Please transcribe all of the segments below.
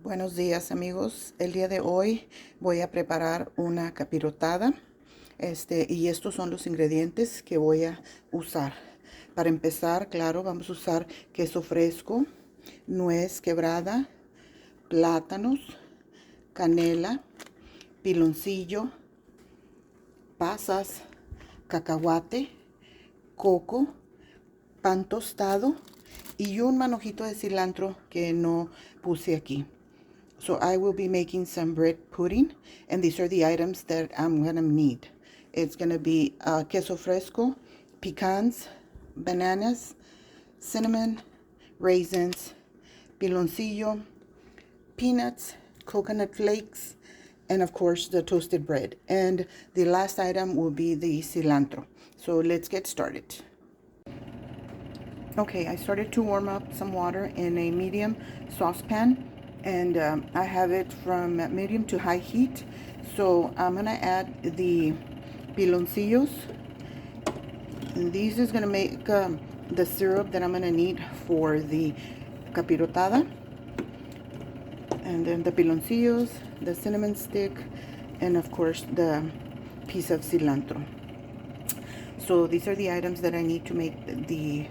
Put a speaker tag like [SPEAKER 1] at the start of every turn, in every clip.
[SPEAKER 1] Buenos días amigos, el día de hoy voy a preparar una capirotada y estos son los ingredientes que voy a usar. Para empezar, claro, vamos a usar queso fresco, nuez quebrada, plátanos, canela, piloncillo, pasas, cacahuate, coco, pan tostado y un manojito de cilantro que no puse aquí. So I will be making some bread pudding, and these are the items that I'm gonna need. It's gonna be queso fresco, pecans, bananas, cinnamon, raisins, pilonsillo, peanuts, coconut flakes, and of course the toasted bread. And the last item will be the cilantro. So let's get started. Okay, I started to warm up some water in a medium saucepan, and I have it from medium to high heat. So I'm gonna add the piloncillos, and these is gonna make the syrup that I'm gonna need for the capirotada. And then the piloncillos, the cinnamon stick, and of course the piece of cilantro. So these are the items that I need to make the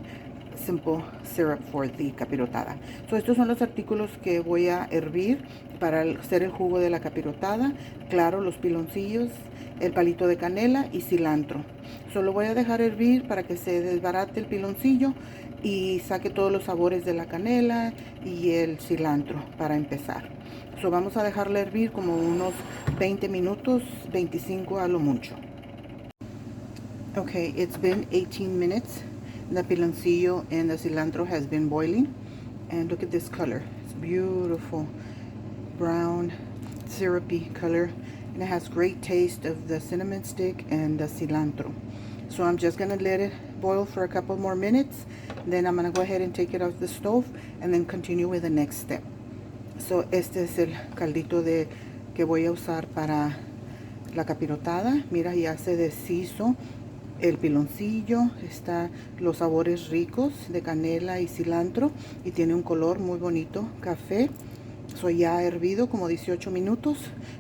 [SPEAKER 1] simple syrup for the capirotada. So estos son los artículos que voy a hervir para hacer el jugo de la capirotada. Claro, los piloncillos, el palito de canela y cilantro. Solo voy a dejar hervir para que se desbarate el piloncillo y saque todos los sabores de la canela y el cilantro para empezar. So vamos a dejarla hervir como unos 20 minutos, 25 a lo mucho. Okay, it's been 18 minutes. The piloncillo and the cilantro has been boiling, and look at this color. It's beautiful brown syrupy color, and it has great taste of the cinnamon stick and the cilantro. So I'm just gonna let it boil for a couple more minutes, then I'm gonna go ahead and take it off the stove and then continue with the next step. So este es el caldito que voy a usar para la capirotada. Mira, ya se deshizo el piloncillo, está los sabores ricos de canela y cilantro y tiene un color muy bonito, café. Soy ya hervido como 18 minutos.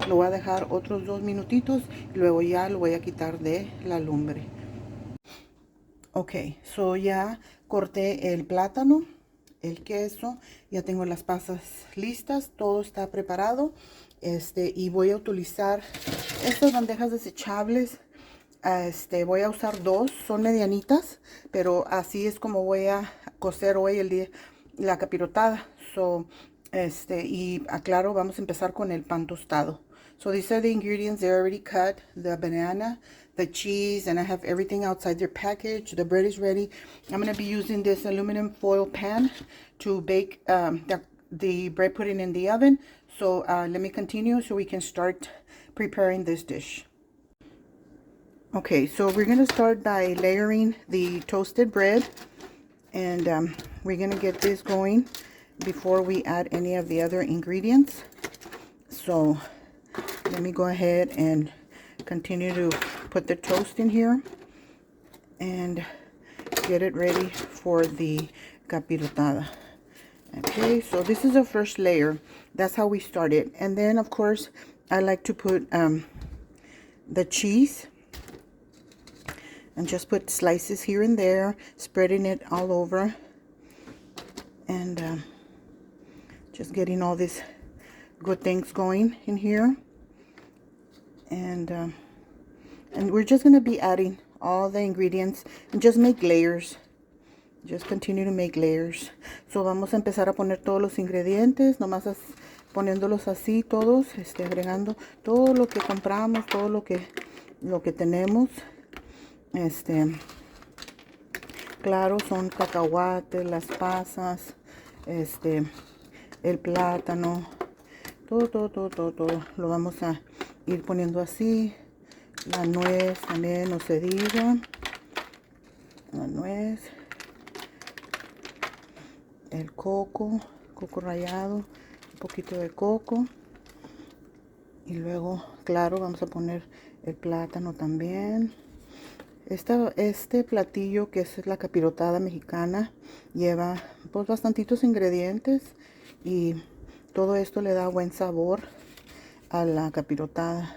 [SPEAKER 1] Lo voy a dejar otros 2 minutitos y luego ya lo voy a quitar de la lumbre. Ok, so ya corté el plátano, el queso, ya tengo las pasas listas, todo está preparado. Y voy a utilizar estas bandejas desechables. Voy a usar dos, son medianitas, pero así es como voy a cocer hoy la capirotada. Y aclaro, vamos a empezar con el pan tostado. So these are the ingredients. They're already cut: the banana, the cheese, and I have everything outside their package. The bread is ready. I'm going to be using this aluminum foil pan to bake the bread pudding in the oven. So let me continue so we can start preparing this dish. Okay, so we're going to start by layering the toasted bread, and we're going to get this going before we add any of the other ingredients. So let me go ahead and continue to put the toast in here and get it ready for the capirotada. Okay, so this is the first layer. That's how we start it. And then, of course, I like to put the cheese. And just put slices here and there, spreading it all over, and just getting all these good things going in here. And we're just going to be adding all the ingredients and just make layers. Just continue to make layers. So vamos a empezar a poner todos los ingredientes, nomás poniéndolos así todos, agregando todo lo que compramos, todo lo que tenemos. Claro, son cacahuates, las pasas, el plátano, todo lo vamos a ir poniendo así. La nuez también, no se diga, la nuez, el coco rallado, un poquito de coco, y luego, claro, vamos a poner el plátano también. Este platillo, que es la capirotada mexicana, lleva pues bastantitos ingredientes y Todo esto le da buen sabor a la capirotada.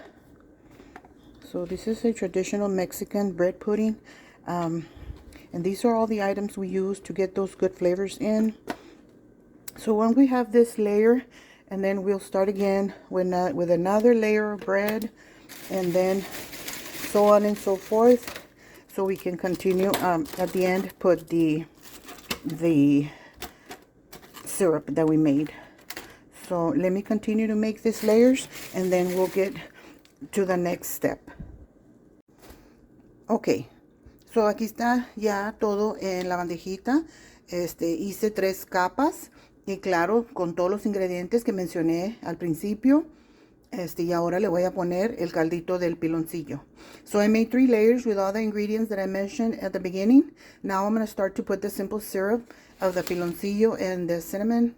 [SPEAKER 1] So this is a traditional Mexican bread pudding. And these are all the items we use to get those good flavors in. So when we have this layer, and then we'll start again with another layer of bread, and then so on and so forth. So we can continue at the end, put the syrup that we made. So let me continue to make these layers, and then we'll get to the next step. Ok, so aquí está ya todo en la bandejita. Hice 3 capas, y claro, con todos los ingredientes que mencioné al principio. Y ahora le voy a poner el caldito del piloncillo. So I made 3 layers with all the ingredients that I mentioned at the beginning. Now I'm going to start to put the simple syrup of the piloncillo and the cinnamon.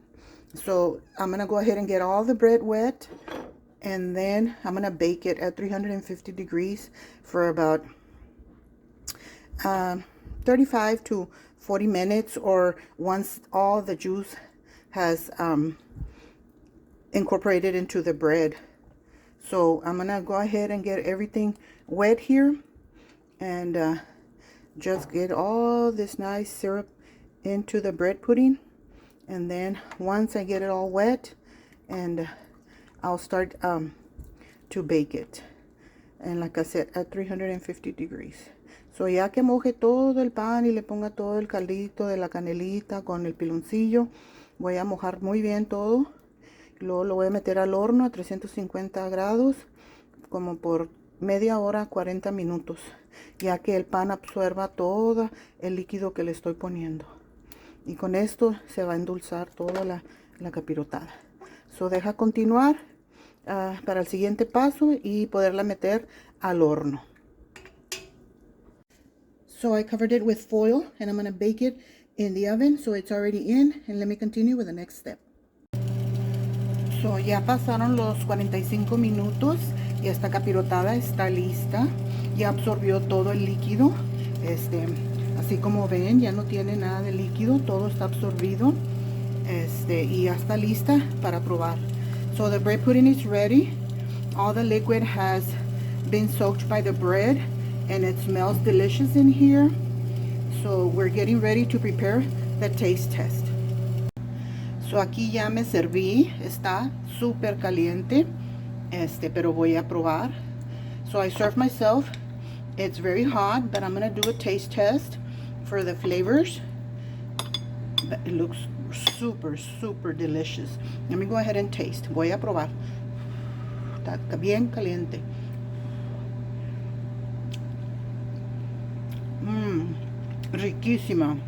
[SPEAKER 1] So I'm going to go ahead and get all the bread wet, and then I'm going to bake it at 350 degrees for about 35 to 40 minutes, or once all the juice has incorporated into the bread. So I'm gonna go ahead and get everything wet here, and just get all this nice syrup into the bread pudding. And then once I get it all wet, and I'll start to bake it, and like I said, at 350 degrees. So ya que moje todo el pan y le ponga todo el caldito de la canelita con el piloncillo, voy a mojar muy bien todo. Luego lo voy a meter al horno a 350 grados, como por media hora, 40 minutos, ya que el pan absorba todo el líquido que le estoy poniendo. Y con esto se va a endulzar toda la capirotada. So deja continuar para el siguiente paso y poderla meter al horno. So I covered it with foil, and I'm going to bake it in the oven so it's already in. And let me continue with the next step. So ya pasaron los 45 minutos y esta capirotada está lista. Ya absorbió todo el líquido. Así como ven, ya no tiene nada de líquido, todo está absorbido. Y ya está lista para probar. So the bread pudding is ready. All the liquid has been soaked by the bread, and it smells delicious in here. So we're getting ready to prepare the taste test. So aquí ya me serví, está súper caliente, pero voy a probar. So I served myself. It's very hot, but I'm gonna do a taste test for the flavors. It looks super, super delicious. Let me go ahead and taste. Voy a probar. Está bien caliente. Riquísima.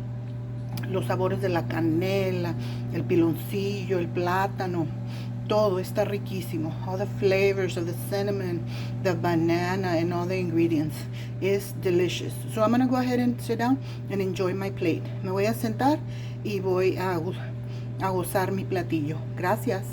[SPEAKER 1] Los sabores de la canela, el piloncillo, el plátano, todo está riquísimo. All the flavors of the cinnamon, the banana, and all the ingredients is delicious. So I'm gonna go ahead and sit down and enjoy my plate. Me voy a sentar y voy a gozar mi platillo. Gracias.